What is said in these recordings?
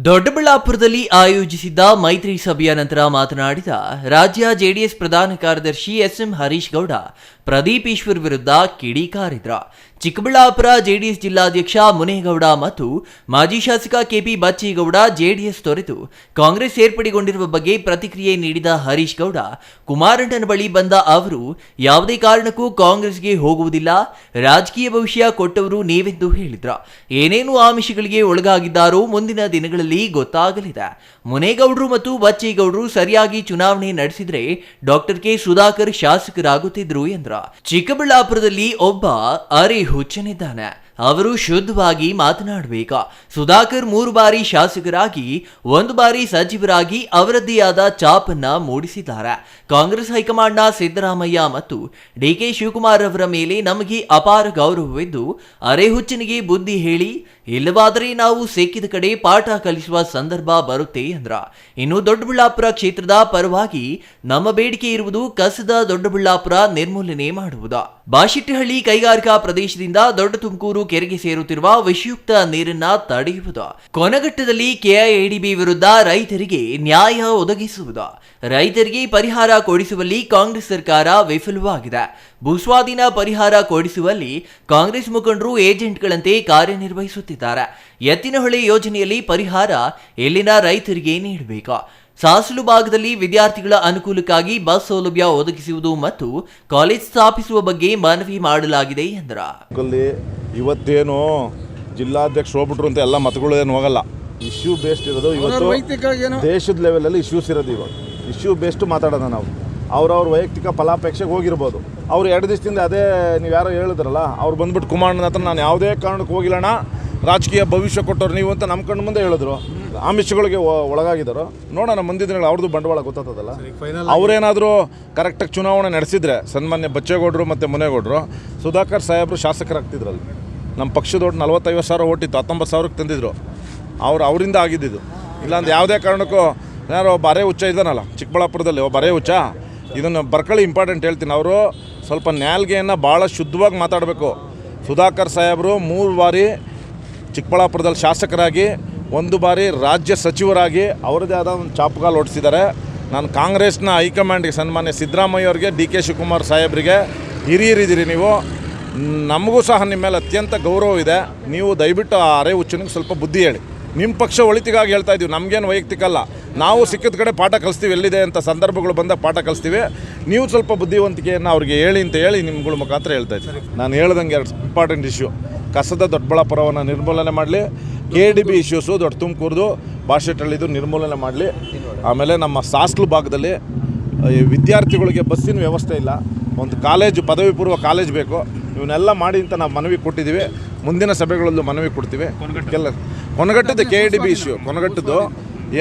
ದೊಡ್ಡಬಳ್ಳಾಪುರದಲ್ಲಿ ಆಯೋಜಿಸಿದ್ದ ಮೈತ್ರಿ ಸಭೆಯ ನಂತರ ಮಾತನಾಡಿದ ರಾಜ್ಯ ಜೆಡಿಎಸ್ ಪ್ರಧಾನ ಕಾರ್ಯದರ್ಶಿ ಎಸ್ಎಂ ಹರೀಶ್ ಗೌಡ, ಪ್ರದೀಪ್ ಈಶ್ವರ್ ವಿರುದ್ಧ ಕಿಡಿಕಾರಿದ್ರ. ಚಿಕ್ಕಬಳ್ಳಾಪುರ ಜೆಡಿಎಸ್ ಜಿಲ್ಲಾಧ್ಯಕ್ಷ ಮುನೇಗೌಡ ಮತ್ತು ಮಾಜಿ ಶಾಸಕ ಕೆಪಿ ಬಚ್ಚೇಗೌಡ ಜೆಡಿಎಸ್ ತೊರೆದು ಕಾಂಗ್ರೆಸ್ ಸೇರ್ಪಡೆಗೊಂಡಿರುವ ಬಗ್ಗೆ ಪ್ರತಿಕ್ರಿಯೆ ನೀಡಿದ ಹರೀಶ್ ಗೌಡ, ಕುಮಾರಣ್ಣನ ಬಳಿ ಬಂದ ಅವರು ಯಾವುದೇ ಕಾರಣಕ್ಕೂ ಕಾಂಗ್ರೆಸ್ಗೆ ಹೋಗುವುದಿಲ್ಲ, ರಾಜಕೀಯ ಭವಿಷ್ಯ ಕೊಟ್ಟವರು ನೀವೆಂದು ಹೇಳಿದ್ರ. ಏನೇನು ಆಮಿಷಗಳಿಗೆ ಒಳಗಾಗಿದ್ದಾರೋ ಮುಂದಿನ ದಿನಗಳಲ್ಲಿ ಗೊತ್ತಾಗಲಿದೆ. ಮುನೇಗೌಡರು ಮತ್ತು ಬಚ್ಚೇಗೌಡರು ಸರಿಯಾಗಿ ಚುನಾವಣೆ ನಡೆಸಿದ್ರೆ ಡಾಕ್ಟರ್ ಕೆ ಸುಧಾಕರ್ ಶಾಸಕರಾಗುತ್ತಿದ್ರು ಎಂದ್ರ. ಚಿಕ್ಕಬಳ್ಳಾಪುರದಲ್ಲಿ ಒಬ್ಬ ಅರೆ ಹುಚ್ಚನಿದ್ದಾನೆ, ಅವರು ಶುದ್ಧವಾಗಿ ಮಾತನಾಡಬೇಕು. ಸುಧಾಕರ್ 3 ಬಾರಿ ಶಾಸಕರಾಗಿ 1 ಬಾರಿ ಸಚಿವರಾಗಿ ಅವರದ್ದೇ ಆದ ಚಾಪನ್ನ ಮೂಡಿಸಿದ್ದಾರೆ. ಕಾಂಗ್ರೆಸ್ ಹೈಕಮಾಂಡ್ನ ಸಿದ್ದರಾಮಯ್ಯ ಮತ್ತು ಡಿಕೆ ಶಿವಕುಮಾರ್ ಅವರ ಮೇಲೆ ನಮಗೆ ಅಪಾರ ಗೌರವವಿದ್ದು, ಅರೆ ಹುಚ್ಚನಿಗೆ ಬುದ್ಧಿ ಹೇಳಿ, ಇಲ್ಲವಾದರೆ ನಾವು ಸಿಕ್ಕಿದ ಕಡೆ ಪಾಠ ಕಲಿಸುವ ಸಂದರ್ಭ ಬರುತ್ತೆ ಎಂದ್ರ. ಇನ್ನು ದೊಡ್ಡಬಳ್ಳಾಪುರ ಕ್ಷೇತ್ರದ ಪರವಾಗಿ ನಮ್ಮ ಬೇಡಿಕೆ ಇರುವುದು ಕಸದ ದೊಡ್ಡಬಳ್ಳಾಪುರ ನಿರ್ಮೂಲನೆ ಮಾಡುವುದು. ಬಾಶೆಟ್ಟಿಹಳ್ಳಿ ಕೈಗಾರಿಕಾ ಪ್ರದೇಶದಿಂದ ದೊಡ್ಡ ತುಮಕೂರು ಕೆರೆಗೆ ಸೇರುತ್ತಿರುವ ವಿಷಯುಕ್ತ ನೀರನ್ನ ತಡೆಯುವುದು. ಕೊನಘಟ್ಟದಲ್ಲಿ ಕೆಐಎಡಿಬಿ ವಿರುದ್ಧ ರೈತರಿಗೆ ನ್ಯಾಯ ಒದಗಿಸುವುದು. ರೈತರಿಗೆ ಪರಿಹಾರ ಕೊಡಿಸುವಲ್ಲಿ ಕಾಂಗ್ರೆಸ್ ಸರ್ಕಾರ ವಿಫಲವಾಗಿದೆ. ಭೂಸ್ವಾಧೀನ ಪರಿಹಾರ ಕೊಡಿಸುವಲ್ಲಿ ಕಾಂಗ್ರೆಸ್ ಮುಖಂಡರು ಏಜೆಂಟ್ಗಳಂತೆ ಕಾರ್ಯನಿರ್ವಹಿಸುತ್ತಿದ್ದಾರೆ. ಎತ್ತಿನಹೊಳೆ ಯೋಜನೆಯಲ್ಲಿ ಪರಿಹಾರ ಎಲ್ಲಿನ ರೈತರಿಗೆ ನೀಡಬೇಕು. ಸಾಸಲು ಭಾಗದಲ್ಲಿ ವಿದ್ಯಾರ್ಥಿಗಳ ಅನುಕೂಲಕ್ಕಾಗಿ ಬಸ್ ಸೌಲಭ್ಯ ಒದಗಿಸುವುದು ಮತ್ತು ಕಾಲೇಜ್ ಸ್ಥಾಪಿಸುವ ಬಗ್ಗೆ ಮನವಿ ಮಾಡಲಾಗಿದೆ ಎಂದ್ರ. ಇವತ್ತೇನು ಜಿಲ್ಲಾಧ್ಯಕ್ಷರು ಹೋಗ್ಬಿಟ್ರು ಅಂತ ಎಲ್ಲ ಮತಗಳು ಏನು ಹೋಗಲ್ಲ. ಇಶ್ಯೂ ಬೇಸ್ಡ್ ಇರೋದು ಇವತ್ತು ದೇಶದ ಲೆವೆಲಲ್ಲಿ ಇಶ್ಯೂಸ್ ಇರೋದು. ಇವಾಗ ಇಶ್ಯೂ ಬೇಸ್ಡ್ ಮಾತಾಡೋಣ ನಾವು. ಅವ್ರವ್ರ ವೈಯಕ್ತಿಕ ಫಲಾಪೇಕ್ಷೆಗೆ ಹೋಗಿರ್ಬೋದು. ಅವ್ರು 2 ದಿವಸದಿಂದ ಅದೇ ನೀವು ಯಾರೋ ಹೇಳಿದ್ರಲ್ಲ, ಅವ್ರು ಬಂದ್ಬಿಟ್ಟು ಕುಮಾರಣ್ಣನ ಹತ್ರ ನಾನು ಯಾವುದೇ ಕಾರಣಕ್ಕೆ ಹೋಗಿಲ್ಲಣ್ಣ, ರಾಜಕೀಯ ಭವಿಷ್ಯ ಕೊಟ್ಟವ್ರು ನೀವು ಅಂತ ನಮ್ಮ ಕಣ್ಣು ಮುಂದೆ ಹೇಳಿದ್ರು. ಆಮಿಷಗಳಿಗೆ ಒಳಗಾಗಿದ್ದಾರೋ ನೋಡೋಣ, ಮುಂದಿನ ದಿನಗಳು ಅವ್ರದ್ದು ಬಂಡವಾಳ ಗೊತ್ತಾಗ್ತದಲ್ಲ. ಅವರೇನಾದರೂ ಕರೆಕ್ಟಾಗಿ ಚುನಾವಣೆ ನಡೆಸಿದರೆ ಸನ್ಮಾನ್ಯ ಬಚ್ಚೇಗೌಡರು ಮತ್ತು ಮುನೇಗೌಡರು, ಸುಧಾಕರ್ ಸಾಹೇಬರು ಶಾಸಕರಾಗ್ತಿದ್ರಲ್ಲ. ನಮ್ಮ ಪಕ್ಷದೊಟ್ಟು 40-50 ಓಟಿತ್ತು, 19,000ಕ್ಕೆ ತಂದಿದ್ರು. ಅವರಿಂದ ಆಗಿದ್ದಿದ್ದು. ಇಲ್ಲಾಂದ್ರೆ ಯಾವುದೇ ಕಾರಣಕ್ಕೂ ಯಾರೋ ಒಬ್ಬ ಅರೆ ಹುಚ್ಚ ಇದ್ದಾನಲ್ಲ ಚಿಕ್ಕಬಳ್ಳಾಪುರದಲ್ಲಿ, ಒಬ್ಬ ಅರೆ ಹುಚ್ಚ, ಇದನ್ನು ಬರ್ಕಳಿ ಇಂಪಾರ್ಟೆಂಟ್ ಹೇಳ್ತೀನಿ. ಅವರು ಸ್ವಲ್ಪ ನ್ಯಾಲ್ಗೆಯನ್ನು ಭಾಳ ಶುದ್ಧವಾಗಿ ಮಾತಾಡಬೇಕು. ಸುಧಾಕರ್ ಸಾಹೇಬರು 3 ಬಾರಿ ಚಿಕ್ಕಬಳ್ಳಾಪುರದಲ್ಲಿ ಶಾಸಕರಾಗಿ 1 ಬಾರಿ ರಾಜ್ಯ ಸಚಿವರಾಗಿ ಅವರದೇ ಆದ ಒಂದು ಚಾಪುಗಾಲು ಹೊಡಿಸಿದ್ದಾರೆ. ನಾನು ಕಾಂಗ್ರೆಸ್ನ ಹೈಕಮಾಂಡ್ಗೆ, ಸನ್ಮಾನ್ಯ ಸಿದ್ದರಾಮಯ್ಯ ಅವರಿಗೆ, ಡಿ ಕೆ ಶಿವಕುಮಾರ್ ಸಾಹೇಬರಿಗೆ, ಹಿರಿಯರಿದ್ದೀರಿ ನೀವು, ನಮಗೂ ಸಹ ನಿಮ್ಮ ಮೇಲೆ ಅತ್ಯಂತ ಗೌರವ ಇದೆ. ನೀವು ದಯವಿಟ್ಟು ಆ ಅರೆ ಹುಚ್ಚನಿಗೆ ಸ್ವಲ್ಪ ಬುದ್ಧಿ ಹೇಳಿ. ನಿಮ್ಮ ಪಕ್ಷ ಒಳಿತಿಗಾಗಿ ಹೇಳ್ತಾ ಇದ್ದೀವಿ, ನಮಗೇನು ವೈಯಕ್ತಿಕ ಅಲ್ಲ. ನಾವು ಸಿಕ್ಕಿದ ಕಡೆ ಪಾಠ ಕಲಿಸ್ತೀವಿ, ಎಲ್ಲಿದೆ ಅಂತ ಸಂದರ್ಭಗಳು ಬಂದಾಗ ಪಾಠ ಕಲಿಸ್ತೀವಿ. ನೀವು ಸ್ವಲ್ಪ ಬುದ್ಧಿವಂತಿಕೆಯನ್ನು ಅವ್ರಿಗೆ ಹೇಳಿ ಅಂತ ಹೇಳಿ ನಿಮ್ಗಳ ಮುಖಾಂತರ ಹೇಳ್ತಾ ಇದ್ದೀನಿ. ನಾನು ಹೇಳ್ದಂಗೆ 2 ಇಂಪಾರ್ಟೆಂಟ್ ಇಶ್ಯೂ, ಕಸದ ದೊಡ್ಡಬಳ್ಳಾಪುರವನ್ನು ನಿರ್ಮೂಲನೆ ಮಾಡಲಿ, KDB ಇಶ್ಯೂಸು ದೊಡ್ಡ ತುಮಕೂರ್ದು ಬಾಶೆಟ್ಟಹಳ್ಳಿದು ನಿರ್ಮೂಲನೆ ಮಾಡಲಿ. ಆಮೇಲೆ ನಮ್ಮ ಸಾಸ್ಲು ಭಾಗದಲ್ಲಿ ವಿದ್ಯಾರ್ಥಿಗಳಿಗೆ ಬಸ್ಸಿನ ವ್ಯವಸ್ಥೆ ಇಲ್ಲ, ಒಂದು ಕಾಲೇಜು, ಪದವಿ ಪೂರ್ವ ಕಾಲೇಜ್ ಬೇಕು. ಇವನ್ನೆಲ್ಲ ಮಾಡಿ ಅಂತ ನಾವು ಮನವಿ ಕೊಟ್ಟಿದ್ದೀವಿ. ಮುಂದಿನ ಸಭೆಗಳಲ್ಲೂ ಮನವಿ ಕೊಡ್ತೀವಿ. ಕೊನಗಟ್ಟದ್ದು KDB ಇಶ್ಯೂ, ಕೊನಗಟ್ಟದ್ದು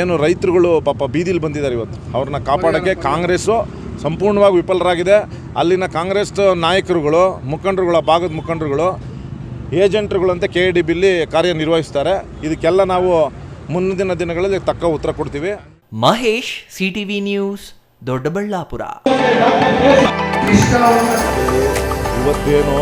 ಏನು ರೈತರುಗಳು ಪಾಪ ಬೀದಿಲಿ ಬಂದಿದ್ದಾರೆ ಇವತ್ತು, ಅವ್ರನ್ನ ಕಾಪಾಡೋಕ್ಕೆ ಕಾಂಗ್ರೆಸ್ಸು ಸಂಪೂರ್ಣವಾಗಿ ವಿಫಲರಾಗಿದೆ. ಅಲ್ಲಿನ ಕಾಂಗ್ರೆಸ್ ನಾಯಕರುಗಳು, ಮುಖಂಡರುಗಳ ಭಾಗದ ಮುಖಂಡರುಗಳು ಏಜೆಂಟ್ರುಗಳಂತೆ KDBಲಿ ಕಾರ್ಯನಿರ್ವಹಿಸ್ತಾರೆ. ಇದಕ್ಕೆಲ್ಲ ನಾವು ಮುಂದಿನ ದಿನಗಳಲ್ಲಿ ತಕ್ಕ ಉತ್ತರ ಕೊಡ್ತೀವಿ. Mahesh, CTV news, Doddaballapur. ಇವತ್ತೇನು